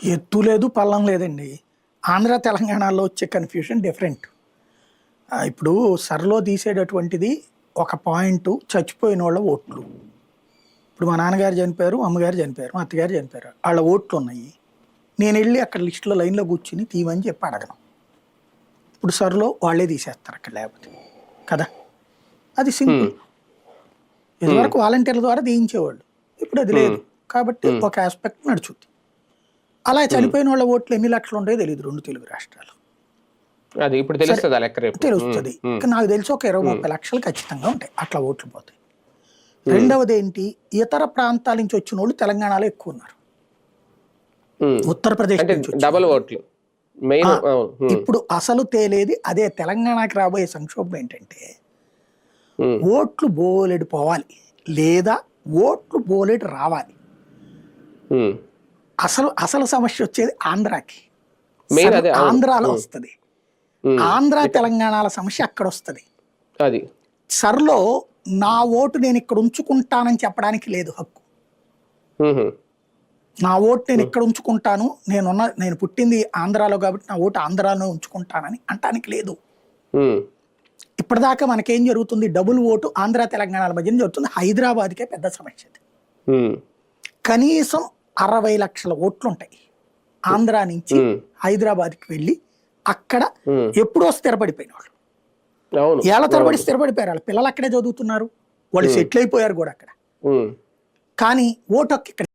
ఎత్తు లేదు, పల్లం లేదండి. ఆంధ్ర, తెలంగాణలో వచ్చే కన్‌ఫ్యూషన్ డిఫరెంట్. ఇప్పుడు సర్‌లో తీసేటటువంటిది ఒక పాయింటు చచ్చిపోయినోళ్ళ ఓట్లు. ఇప్పుడు మా నాన్నగారు చనిపోయారు, మా అమ్మగారు చనిపోయారు, మా అత్తగారు చనిపోయారు. ఆళ్ళ ఓట్లున్నాయి. నేనెళ్ళి అక్కడ లిస్ట్‌లో లైన్‌లో కూర్చొని తీయమని చెప్పి అడగను. ఇప్పుడు సర్‌లో వాళ్ళే తీసేస్తారు అక్కడ లేకపోతే. కదా! అది సింపుల్. ఇదివరకు వాలంటీర్ల ద్వారా తీయించేవాళ్ళు. ఇప్పుడు అది లేదు. కాబట్టి ఒక ఆస్పెక్ట్ నడుచుద్ది. అలా చనిపోయినోళ్ళ ఓట్లు ఎన్ని లక్షలు ఉంటాయో తెలీదు 2 తెలుగు రాష్ట్రాలు. అది ఇప్పుడు తెలుస్తదా లెక్క రేపు? తెలుస్తది. నాకు తెలిసి ఒక 20, 30 లక్షలు ఖచ్చితంగా ఉంటాయి. అట్లా ఓట్లు పోతాయి. రెండవదేంటి, ఇతర ప్రాంతాల నుంచి వచ్చినోళ్ళు తెలంగాణలో ఎక్కువున్నారు. ఉత్తరప్రదేశ్ అంటే నుంచి డబుల్ ఓట్లు. మెయిన్ ఇప్పుడు అసలు తేలేది అదే. తెలంగాణకి రాబోయే సంక్షోభం ఏంటంటే ఓట్లు బోలెడు పోవాలి, లేదా ఓట్లు బోలెడు రావాలి. అసలు సమస్య వచ్చేది ఆంధ్రాకి. మెయిన్ అదే. ఆంధ్రాలో వస్తుంది. ఆంధ్ర తెలంగాణల సమస్య అక్కడ వస్తుంది. అది సర్లో నా ఓటు నేను ఇక్కడ ఉంచుకుంటానని చెప్పడానికి లేదు హక్కు. నా ఓటు నేను ఇక్కడ ఉంచుకుంటాను, నేను పుట్టింది ఆంధ్రాలో కాబట్టి నా ఓటు ఆంధ్రాలో ఉంచుకుంటానని అంటానికి లేదు. ఇప్పటిదాకా మనకేం జరుగుతుంది, డబుల్ ఓటు ఆంధ్ర తెలంగాణల మధ్యన జరుగుతుంది. హైదరాబాద్కే పెద్ద సమస్య. కనీసం 60 లక్షల ఓట్లు ఉంటాయి ఆంధ్ర నుంచి హైదరాబాద్కి వెళ్ళి అక్కడ ఎప్పుడో స్థిరపడిపోయిన వాళ్ళు. ఏళ్ల తరబడి స్థిరపడిపోయారు. వాళ్ళ పిల్లలు అక్కడే చదువుతున్నారు, వాళ్ళు సెటిల్ అయిపోయారు కూడా అక్కడ. కానీ ఓటు హక్కు ఇక్కడ